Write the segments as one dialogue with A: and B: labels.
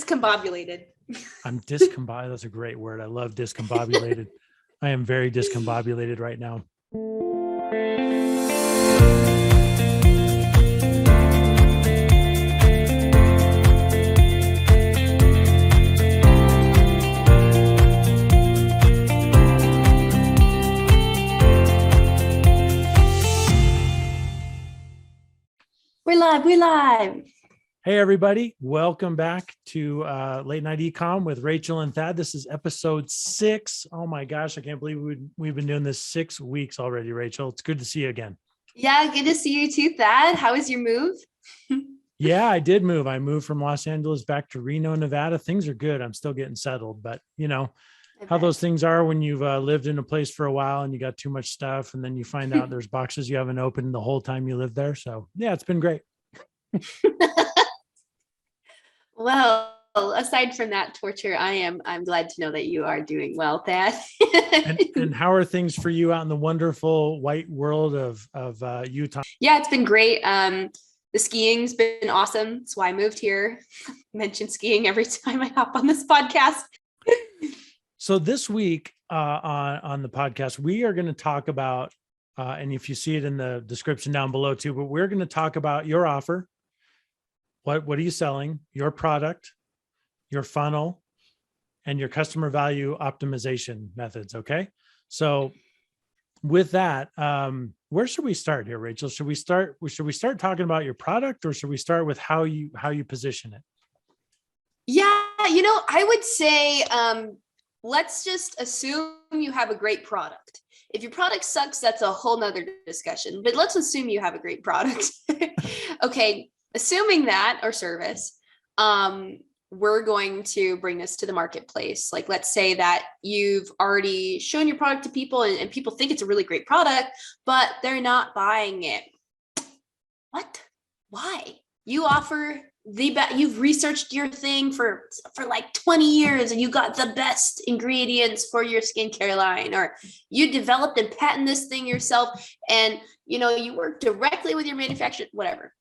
A: discombobulated.
B: I'm discombobulated. That's a great word. I love discombobulated. I am very discombobulated right now.
A: We're live.
B: Hey, everybody. Welcome back to Late Night eComm with Rachel and Thad. This is episode 6. Oh my gosh, I can't believe we've been doing this 6 weeks already, Rachel. It's good to see you again.
A: Yeah, good to see you too, Thad. How was your move?
B: Yeah, I did move. I moved from Los Angeles back to Reno, Nevada. Things are good. I'm still getting settled, but you know how those things are when you've lived in a place for a while and you got too much stuff, and then you find out there's boxes you haven't opened the whole time you lived there. So yeah, it's been great.
A: Well, aside from that torture, I'm glad to know that you are doing well, Thad.
B: and how are things for you out in the wonderful white world of Utah?
A: Yeah, it's been great. The skiing's been awesome. That's why I moved here. I mention skiing every time I hop on this podcast.
B: So this week on the podcast, we are going to talk about, and if you see it in the description down below too, but we're going to talk about your offer. What are you selling? Your product, your funnel, and your customer value optimization methods. Okay. So with that, where should we start here, Rachel? Should we start talking about your product, or should we start with how you position it?
A: Yeah, I would say let's just assume you have a great product. If your product sucks, that's a whole nother discussion, but let's assume you have a great product. Okay. Assuming that, or service, we're going to bring this to the marketplace. Like, let's say that you've already shown your product to people and people think it's a really great product, but they're not buying it. What? Why? You offer you've researched your thing for like 20 years and you got the best ingredients for your skincare line, or you developed and patented this thing yourself and you work directly with your manufacturer, whatever.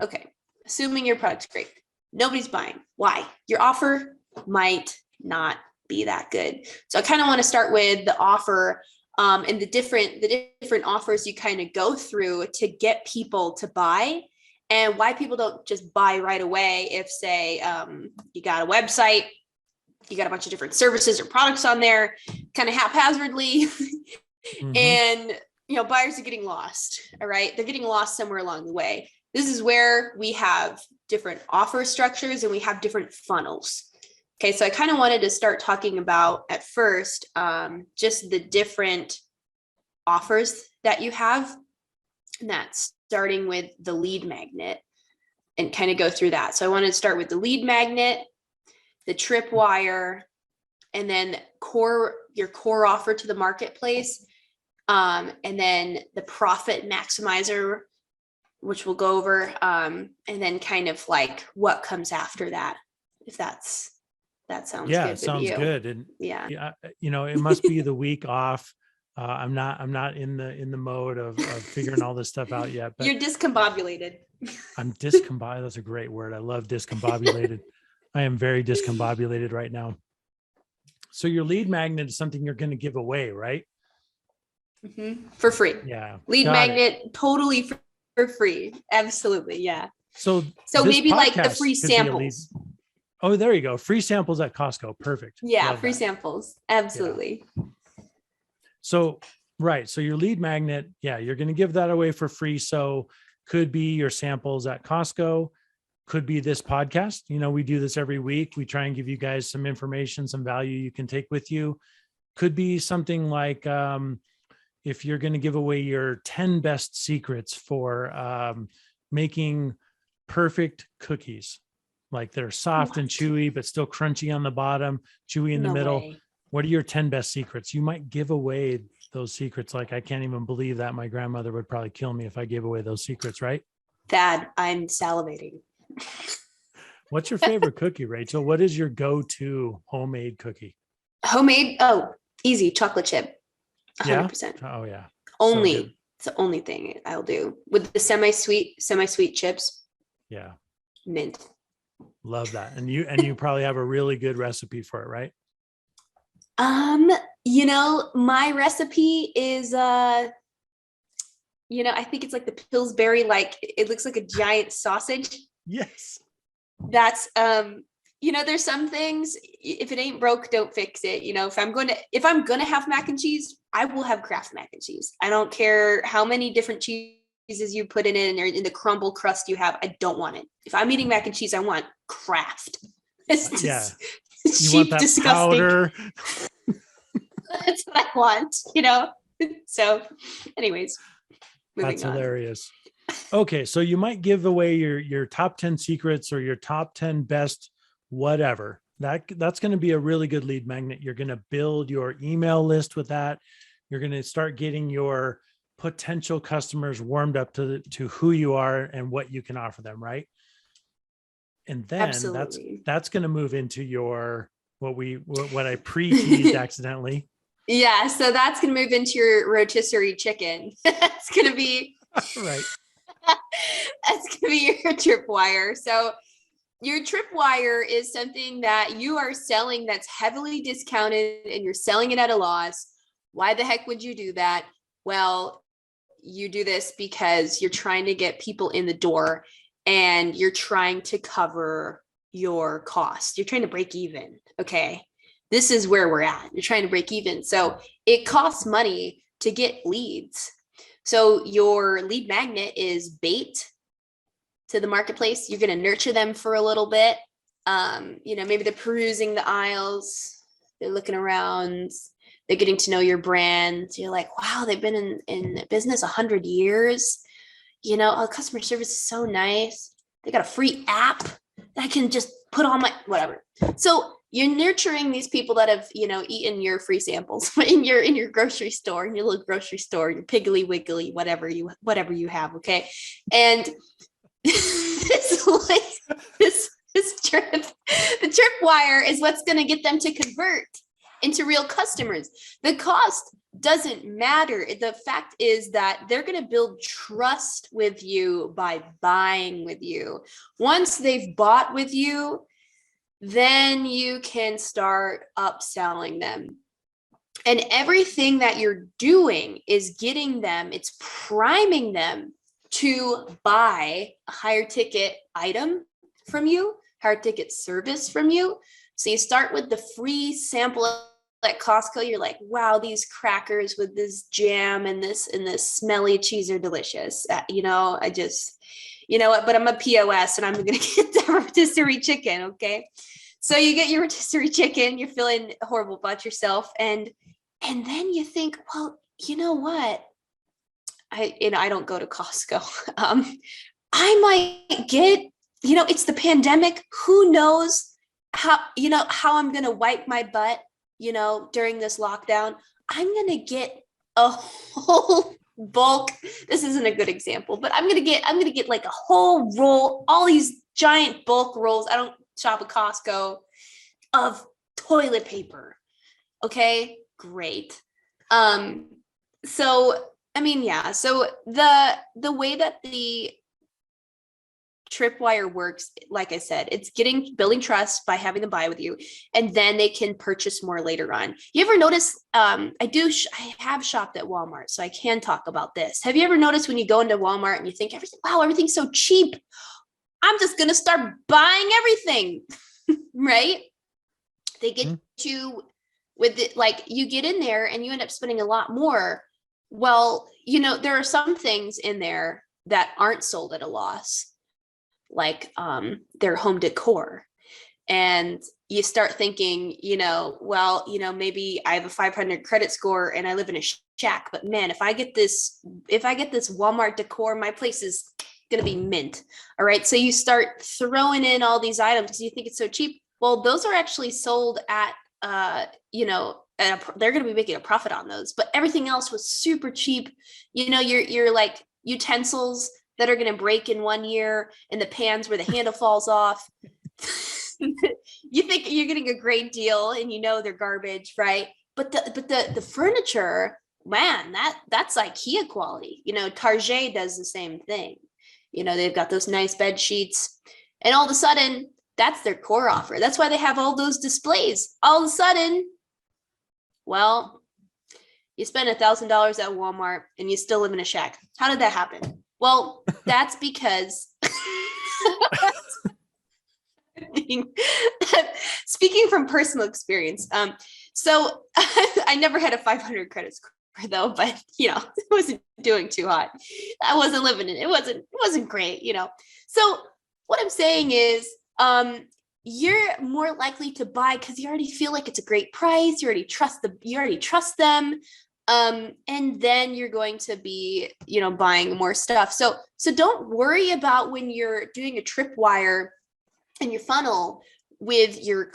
A: Okay. Assuming your product's great, nobody's buying. Why? Your offer might not be that good. So I kind of want to start with the offer and the different offers you kind of go through to get people to buy, and why people don't just buy right away. If say you got a website, you got a bunch of different services or products on there, kind of haphazardly, mm-hmm. And buyers are getting lost. All right, they're getting lost somewhere along the way. This is where we have different offer structures and we have different funnels. Okay, so I kind of wanted to start talking about at first just the different offers that you have. And that's starting with the lead magnet and kind of go through that. So I wanted to start with the lead magnet, the tripwire, and then your core offer to the marketplace, and then the profit maximizer, which we'll go over, and then kind of like what comes after that, if that sounds good.
B: Yeah, it sounds good. And
A: yeah,
B: it must be the week off. I'm not in the mode of figuring all this stuff out yet. But
A: you're discombobulated.
B: I'm discombobulated. That's a great word. I love discombobulated. I am very discombobulated right now. So your lead magnet is something you're going to give away, right?
A: Mm-hmm. For free.
B: Yeah.
A: Lead magnet, totally free. For free. Absolutely. Yeah.
B: So
A: maybe like the free samples.
B: Oh, there you go. Free samples at Costco. Perfect.
A: Yeah. Love free samples. Absolutely.
B: Yeah. So, right. So your lead magnet, yeah, you're going to give that away for free. So could be your samples at Costco, could be this podcast. We do this every week. We try and give you guys some information, some value you can take with you. Could be something like, if you're going to give away your 10 best secrets for making perfect cookies, like they're soft and chewy, but still crunchy on the bottom, chewy in the middle. What are your 10 best secrets? You might give away those secrets. Like, I can't even believe that. My grandmother would probably kill me if I gave away those secrets, right?
A: Thad, I'm salivating.
B: What's your favorite cookie, Rachel? What is your go-to homemade cookie?
A: Homemade? Oh, easy. Chocolate chip. 100%.
B: Oh yeah.
A: Only it's the only thing I'll do with the semi-sweet chips.
B: Yeah.
A: Mint.
B: Love that. And you probably have a really good recipe for it, right?
A: My recipe is I think it's like the Pillsbury, like it looks like a giant sausage.
B: Yes.
A: That's there's some things, if it ain't broke, don't fix it. If I'm gonna have mac and cheese, I will have Kraft mac and cheese. I don't care how many different cheeses you put in it or in the crumble crust you have. I don't want it. If I'm eating mac and cheese, I want Kraft. It's just
B: Yeah. You
A: cheap,
B: want that
A: disgusting.
B: powder.
A: That's what I want, So, anyways, moving
B: That's
A: on.
B: hilarious. Okay, so you might give away your top 10 secrets or your top 10 best whatever. That's going to be a really good lead magnet. You're going to build your email list with that. You're going to start getting your potential customers warmed up to who you are and what you can offer them, right? And then
A: Absolutely.
B: that's going to move into your what I pre-teased accidentally.
A: Yeah, so that's going to move into your rotisserie chicken. It's going to be
B: Right.
A: That's going to be your tripwire. So your tripwire is something that you are selling that's heavily discounted and you're selling it at a loss. Why the heck would you do that? Well, you do this because you're trying to get people in the door and you're trying to cover your cost. You're trying to break even. Okay. This is where we're at. You're trying to break even. So it costs money to get leads. So your lead magnet is bait to the marketplace. You're going to nurture them for a little bit. Maybe they're perusing the aisles. They're looking around. They're getting to know your brand. So you're like, wow, they've been in business 100 years. Customer service is so nice. They got a free app that I can just put on my whatever. So you're nurturing these people that have, eaten your free samples in your grocery store, in your little grocery store, your Piggly Wiggly, whatever you have. Okay. And the tripwire is what's going to get them to convert into real customers. The cost doesn't matter. The fact is that they're going to build trust with you by buying with you. Once they've bought with you, then you can start upselling them. And everything that you're doing is getting them, it's priming them to buy a higher ticket item from you, higher ticket service from you. So you start with the free sample at Costco. You're like, wow, these crackers with this jam and this smelly cheese are delicious. But I'm a POS and I'm going to get the rotisserie chicken. Okay. So you get your rotisserie chicken, you're feeling horrible about yourself. And then you think, well, you know what? I don't go to Costco. I might get, it's the pandemic. Who knows how I'm going to wipe my butt, during this lockdown. I'm going to get a whole bulk. This isn't a good example, but I'm going to get like a whole roll, all these giant bulk rolls. I don't shop at Costco, of toilet paper. Okay, great. So the way that the tripwire works, like I said, it's building trust by having them buy with you, and then they can purchase more later on. You ever notice, I have shopped at Walmart, so I can talk about this. Have you ever noticed when you go into Walmart and you think everything's so cheap, I'm just going to start buying everything, right? They get you with it, like you get in there and you end up spending a lot more. Well, there are some things in there that aren't sold at a loss, like their home decor. And you start thinking, maybe I have a 500 credit score and I live in a shack, but man, if I get this Walmart decor, my place is going to be mint. All right. So you start throwing in all these items because you think it's so cheap. Well, those are actually sold at, they're going to be making a profit on those, but everything else was super cheap. You're like utensils that are going to break in 1 year, and the pans where the handle falls off. You think you're getting a great deal and they're garbage, right? But the furniture, man, that's IKEA quality. Target does the same thing. They've got those nice bed sheets, and all of a sudden That's their core offer. That's why they have all those displays. All of a sudden, well, you spend $1,000 at Walmart and you still live in a shack. How did that happen? Well, that's because speaking from personal experience, so I never had a 500 credit score though, but it wasn't doing too hot. I wasn't living in it. It wasn't great, So what I'm saying is, you're more likely to buy because you already feel like it's a great price. You already trust them. And then you're going to be, buying more stuff. So don't worry about when you're doing a tripwire and your funnel with your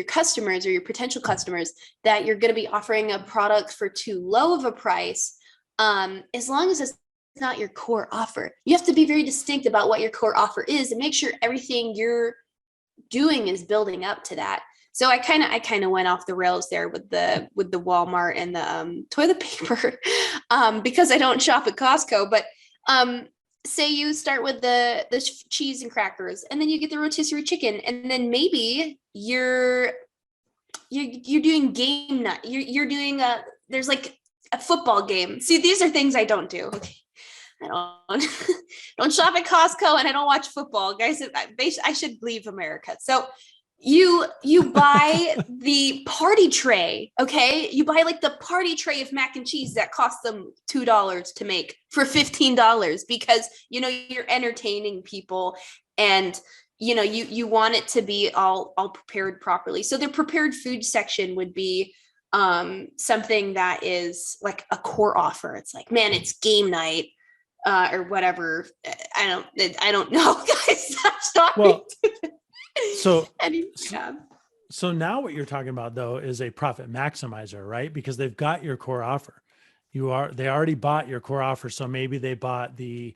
A: customers or your potential customers that you're going to be offering a product for too low of a price. As long as it's not your core offer, you have to be very distinct about what your core offer is and make sure everything you're doing is building up to that. So I kind of went off the rails there with the Walmart and the toilet paper because I don't shop at Costco. But say you start with the cheese and crackers, and then you get the rotisserie chicken, and then maybe you're doing game night. You're doing there's like a football game. See, these are things I don't do. Okay. I don't shop at Costco and I don't watch football, guys. I should leave America. So you buy the party tray, okay? You buy like the party tray of mac and cheese that costs them $2 to make for $15 because you're entertaining people and you want it to be all prepared properly. So the prepared food section would be something that is like a core offer. It's like, man, it's game night. Or whatever. I don't know, guys. I'm sorry.
B: Well, so
A: yeah.
B: So now what you're talking about though is a profit maximizer, right? Because they've got your core offer. They already bought your core offer. So maybe they bought the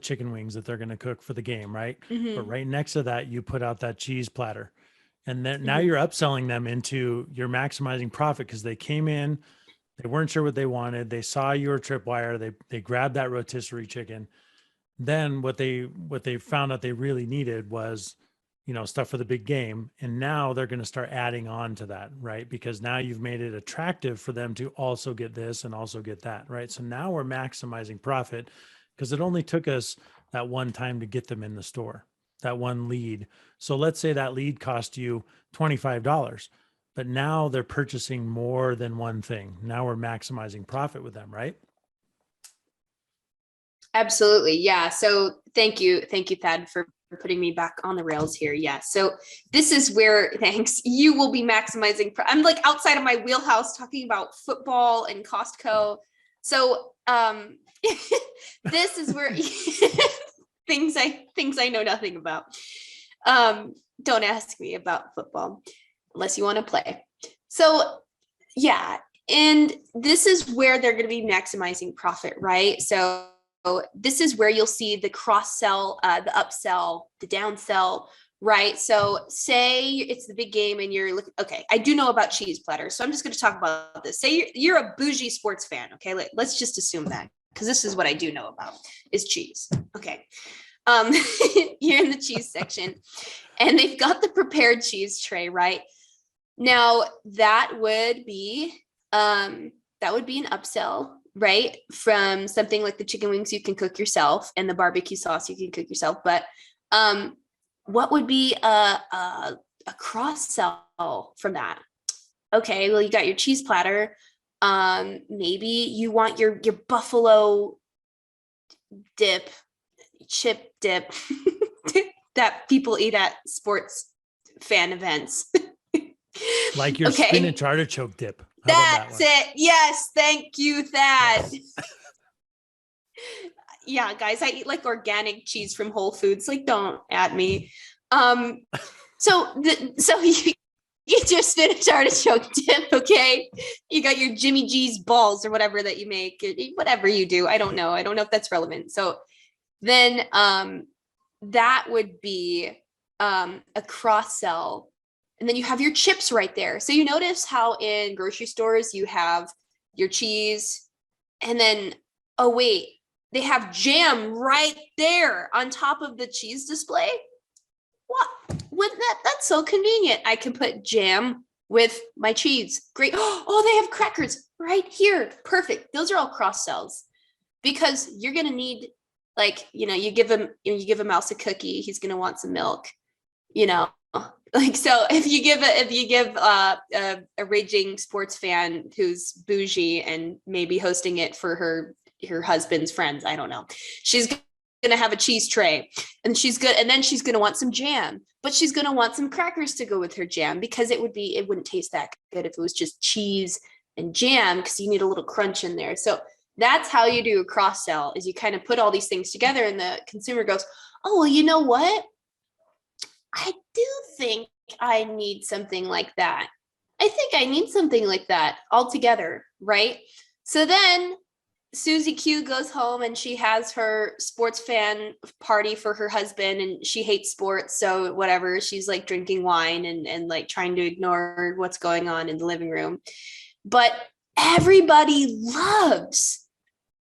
B: chicken wings that they're going to cook for the game, right?
A: Mm-hmm.
B: But right next to that, you put out that cheese platter, and then now you're upselling them into you're maximizing profit because they came in. They weren't sure what they wanted. They saw your tripwire. They grabbed that rotisserie chicken. Then what they found out they really needed was, stuff for the big game. And now they're going to start adding on to that, right? Because now you've made it attractive for them to also get this and also get that, right? So now we're maximizing profit because it only took us that one time to get them in the store, that one lead. So let's say that lead cost you $25. But now they're purchasing more than one thing. Now we're maximizing profit with them, right?
A: Absolutely. Yeah. So thank you, Thad, for putting me back on the rails here. Yeah. So this is where, thanks, you will be maximizing. I'm like outside of my wheelhouse talking about football and Costco. So this is where things I know nothing about. Don't ask me about football unless you want to play. So yeah, and this is where they're going to be maximizing profit, right? So this is where you'll see the cross-sell, the upsell, the downsell, right? So say it's the big game and you're looking, okay, I do know about cheese platters. So I'm just going to talk about this. Say you're a bougie sports fan, okay? Let's just assume that, because this is what I do know about is cheese. Okay. You're in the cheese section and they've got the prepared cheese tray, right? Now that would be an upsell, right? From something like the chicken wings you can cook yourself and the barbecue sauce you can cook yourself. But what would be a cross sell from that? Okay, well, you got your cheese platter. Maybe you want your buffalo chip dip that people eat at sports fan events.
B: Like your spinach artichoke dip.
A: That's it. Yes. Thank you, Thad. Yes. Yeah, guys, I eat like organic cheese from Whole Foods. Like, don't at me. So you get your spinach artichoke dip, okay? You got your Jimmy G's balls or whatever that you make, whatever you do. I don't know if that's relevant. So then that would be a cross sell. And then you have your chips right there. So you notice how in grocery stores you have your cheese and then, oh wait, they have jam right there on top of the cheese display. What? That's so convenient. I can put jam with my cheese. Great. Oh, they have crackers right here. Perfect. Those are all cross sells because you're gonna need, like, you give a mouse a cookie, he's gonna want some milk. You know, like, so if you give a raging sports fan who's bougie and maybe hosting it for her husband's friends, I don't know, she's gonna have a cheese tray, and then she's gonna want some jam, but she's gonna want some crackers to go with her jam, because it wouldn't taste that good if it was just cheese and jam, because you need a little crunch in there. So that's how you do a cross sell, is you kind of put all these things together, and the consumer goes, oh, well, you know what? I do think I need something like that. I think I need something like that altogether, right? So then Susie Q goes home and she has her sports fan party for her husband, and she hates sports. So whatever, she's like drinking wine and like trying to ignore what's going on in the living room. But everybody loves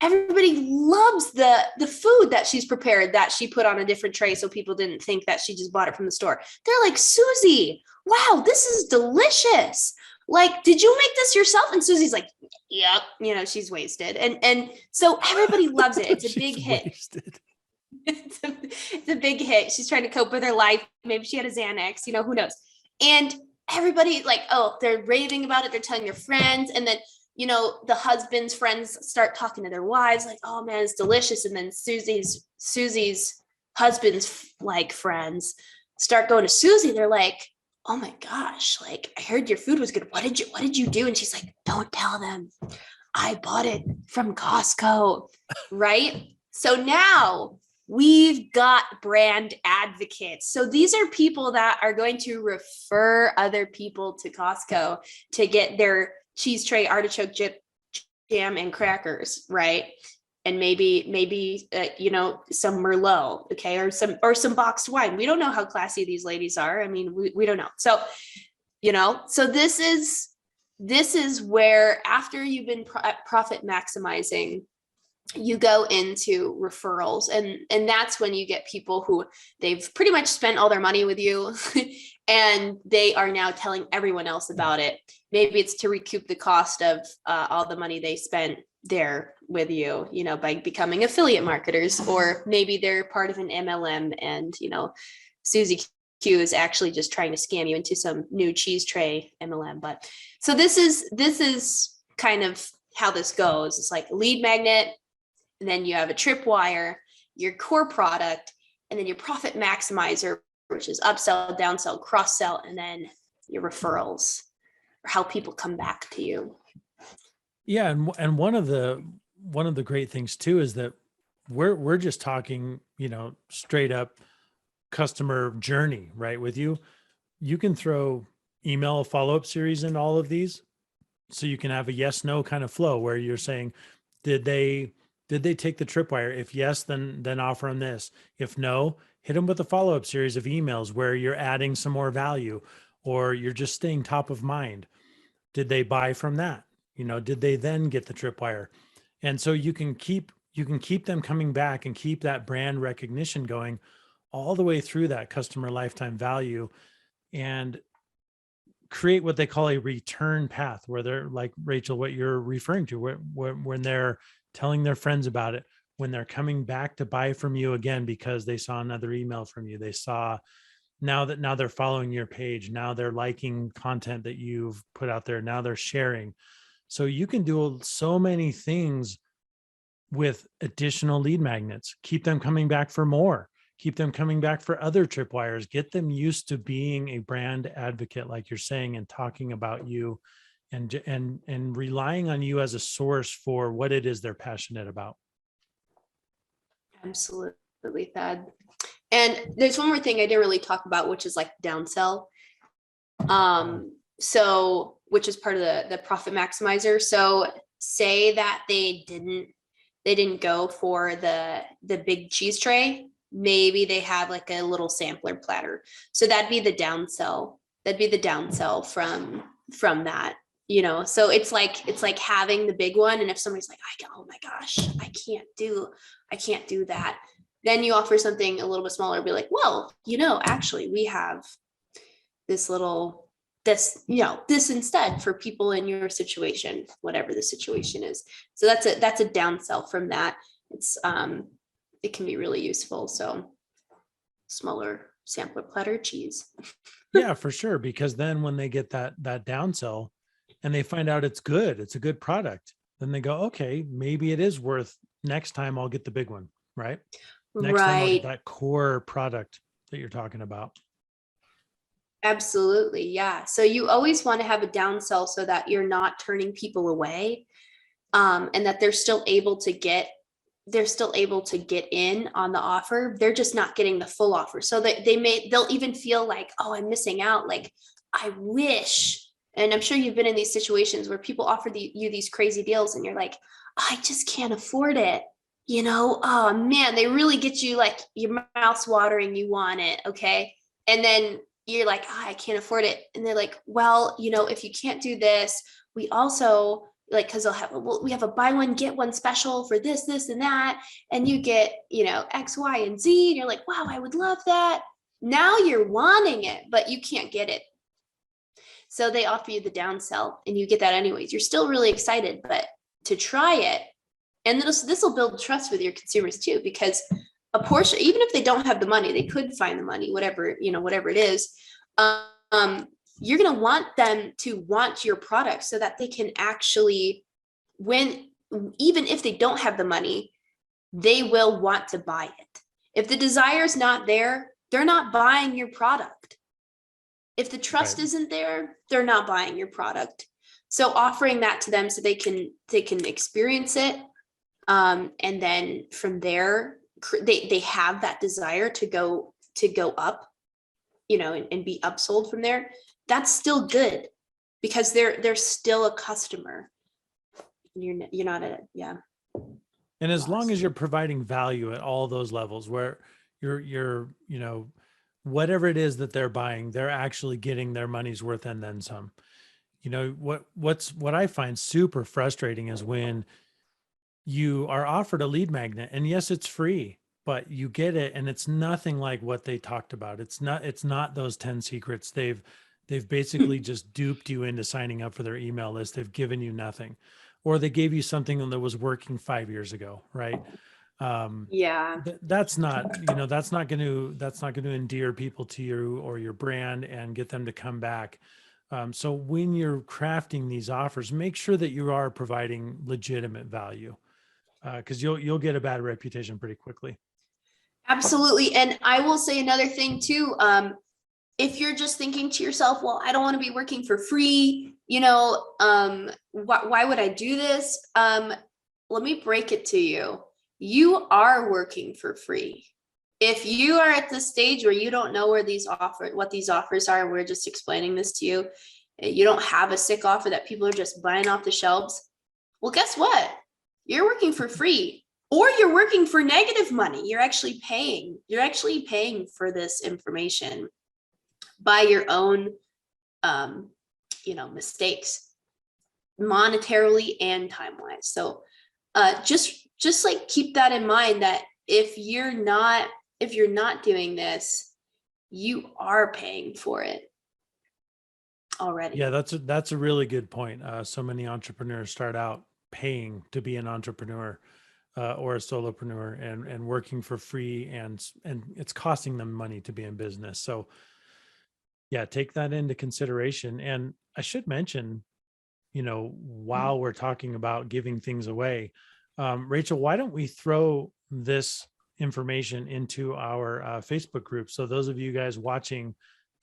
A: the food that she's prepared, that she put on a different tray so people didn't think that she just bought it from the store. They're like, Susie, wow, this is delicious. Like, did you make this yourself? And Susie's like, yep, she's wasted. And so everybody loves it. It's a big hit. It's a big hit. She's trying to cope with her life. Maybe she had a Xanax, who knows? And everybody, like, oh, they're raving about it. They're telling their friends. And then the husband's friends start talking to their wives, like, oh man, it's delicious. And then Susie's husband's like friends start going to Susie. They're like, oh my gosh, like, I heard your food was good. What did you do? And she's like, don't tell them. I bought it from Costco. Right? So now we've got brand advocates. So these are people that are going to refer other people to Costco to get their cheese tray, artichoke chip, jam, and crackers, right? And maybe some Merlot, okay, or some boxed wine. We don't know how classy these ladies are. I mean, we don't know. So so this is where, after you've been profit maximizing, you go into referrals, and that's when you get people who they've pretty much spent all their money with you and they are now telling everyone else about it. Maybe it's to recoup the cost of all the money they spent there with you, by becoming affiliate marketers, or maybe they're part of an MLM and, Susie Q is actually just trying to scam you into some new cheese tray MLM. But so this is kind of how this goes. It's like a lead magnet, and then you have a tripwire, your core product, and then your profit maximizer, which is upsell, downsell, cross sell, and then your referrals, or how people come back to you.
B: Yeah, and one of the great things too is that we're just talking, straight up customer journey, right? With you, you can throw email follow-up series in all of these, so you can have a yes no kind of flow where you're saying, did they take the tripwire? If yes, then offer them this. If no, hit them with a follow-up series of emails where you're adding some more value, or you're just staying top of mind. Did they buy from that? Did they then get the tripwire? And so you can keep them coming back and keep that brand recognition going all the way through that customer lifetime value, and create what they call a return path, where they're like, Rachel, what you're referring to, when they're telling their friends about it, when they're coming back to buy from you again because they saw another email from you, they saw, now they're following your page, now they're liking content that you've put out there, now they're sharing. So you can do so many things with additional lead magnets. Keep them coming back for more, keep them coming back for other tripwires, get them used to being a brand advocate, like you're saying, and talking about you, and relying on you as a source for what it is they're passionate about.
A: Absolutely, Thad. And there's one more thing I didn't really talk about, which is like downsell. So, which is part of the profit maximizer. So say that they didn't go for the big cheese tray. Maybe they have like a little sampler platter. So that'd be the downsell. That'd be the downsell from that. So it's like having the big one. And if somebody's like, oh my gosh, I can't do that. Then you offer something a little bit smaller, be like, well, actually we have this little, this instead for people in your situation, whatever the situation is. So that's a downsell from that. It can be really useful. So smaller sampler platter cheese.
B: Yeah, for sure. Because then when they get that downsell and they find out it's a good product, then they go, okay, maybe it is worth, next time I'll get the big one, right? Next time I'll get
A: Right.
B: that core product that you're talking about.
A: Absolutely. Yeah. So you always want to have a downsell so that you're not turning people away, and that they're still able to get in on the offer. They're just not getting the full offer. So they'll even feel like, oh, I'm missing out. Like, I wish. And I'm sure you've been in these situations where people offer you these crazy deals and you're like, I just can't afford it. Oh man, they really get you, like, your mouth's watering, you want it. Okay. And then you're like, I can't afford it. And they're like, well, if you can't do this, we also, like, because we have a buy one get one special for this and that, and you get X, Y, and Z, and you're like, wow, I would love that. Now you're wanting it, but you can't get it, so they offer you the downsell and you get that anyways. You're still really excited, but to try it, and this will build trust with your consumers too, because a portion, even if they don't have the money, they could find the money, whatever it is. You're going to want them to want your product so that they can actually, even if they don't have the money, they will want to buy it. If the desire's not there, they're not buying your product. If the trust isn't there, they're not buying your product. So offering that to them so they can experience it, and then from there they have that desire to go up, and be upsold from there. That's still good, because they're still a customer. You're not yeah.
B: And as long as you're providing value at all those levels, where you're whatever it is that they're buying, they're actually getting their money's worth and then some. What I find super frustrating is when you are offered a lead magnet, and yes, it's free, but you get it and it's nothing like what they talked about. It's not those 10 secrets. They've basically just duped you into signing up for their email list. They've given you nothing, or they gave you something that was working 5 years ago, right?
A: Yeah.
B: That's not going to endear people to you or your brand and get them to come back. So when you're crafting these offers, make sure that you are providing legitimate value, because you'll get a bad reputation pretty quickly.
A: Absolutely. And I will say another thing too. If you're just thinking to yourself, well, I don't want to be working for free, why would I do this? Let me break it to you. You are working for free. If you are at the stage where you don't know what these offers are, and we're just explaining this to you, you don't have a sick offer that people are just buying off the shelves. Well, guess what? You're working for free, or you're working for negative money. You're actually paying for this information by your own, mistakes, monetarily and time-wise. So just like keep that in mind, that if you're not doing this, you are paying for it already.
B: Yeah, that's a really good point. So many entrepreneurs start out paying to be an entrepreneur, or a solopreneur, and working for free, and it's costing them money to be in business. So yeah, take that into consideration. And I should mention, while we're talking about giving things away, Rachel, why don't we throw this information into our Facebook group? So those of you guys watching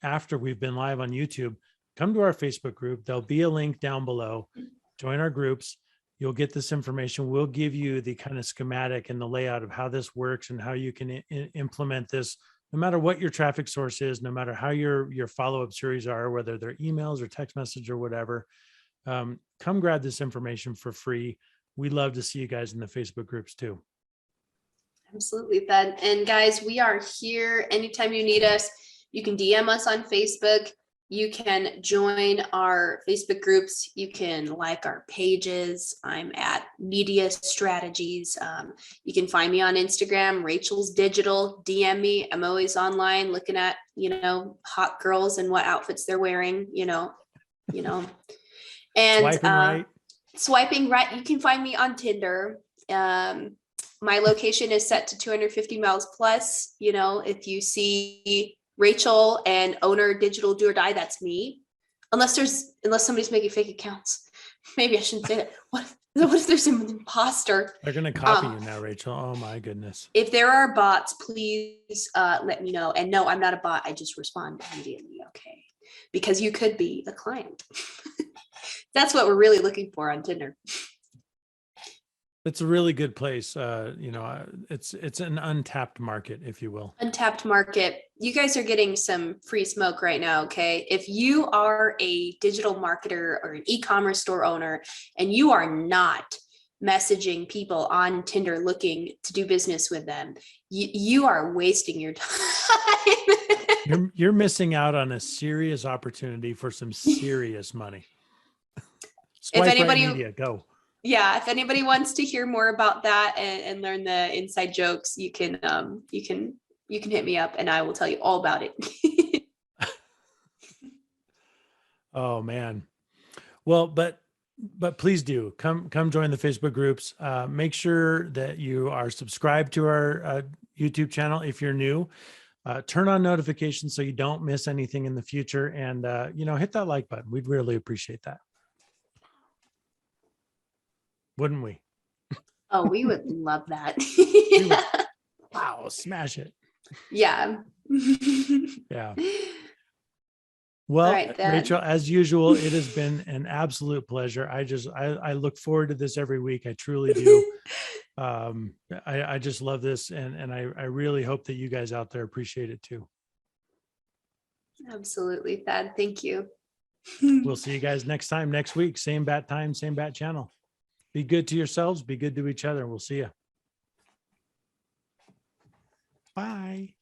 B: after we've been live on YouTube, come to our Facebook group. There'll be a link down below. Join our groups. You'll get this information. We'll give you the kind of schematic and the layout of how this works and how you can implement this, no matter what your traffic source is, no matter how your follow-up series are, whether they're emails or text message or whatever. Come grab this information for free. We'd love to see you guys in the Facebook groups too.
A: Absolutely, Ben. And guys, we are here anytime you need us. You can DM us on Facebook. You can join our Facebook groups. You can like our pages. I'm at Media Strategies. You can find me on Instagram, Rachel's Digital. DM me. I'm always online looking at, hot girls and what outfits they're wearing, And
B: Swiping right.
A: swiping right. You can find me on Tinder. My location is set to 250 miles plus. If you see Rachel and owner Digital Do or Die, that's me. Unless somebody's making fake accounts. Maybe I shouldn't say that. What if there's an imposter?
B: They're going to copy you now, Rachel. Oh my goodness.
A: If there are bots, please let me know. And no, I'm not a bot. I just respond immediately. Okay. Because you could be a client. That's what we're really looking for on Tinder.
B: It's a really good place. It's an untapped market, if you will.
A: Untapped market. You guys are getting some free smoke right now. Okay. If you are a digital marketer or an e-commerce store owner and you are not messaging people on Tinder looking to do business with them, you are wasting your time.
B: You're missing out on a serious opportunity for some serious money. Swipe
A: if anybody
B: right media, go.
A: Yeah, if anybody wants to hear more about that and learn the inside jokes, you can hit me up and I will tell you all about it.
B: Oh man. Well, but please do come join the Facebook groups. Make sure that you are subscribed to our YouTube channel if you're new. Turn on notifications so you don't miss anything in the future, and hit that like button. We'd really appreciate that. Wouldn't we?
A: Oh, we would love that.
B: Wow, smash it.
A: Yeah.
B: Yeah. Well, right, Rachel, as usual, it has been an absolute pleasure. I look forward to this every week. I truly do. I just love this. And I really hope that you guys out there appreciate it too.
A: Absolutely, Thad. Thank you.
B: We'll see you guys next week. Same bat time, same bat channel. Be good to yourselves. Be good to each other. We'll see you. Bye.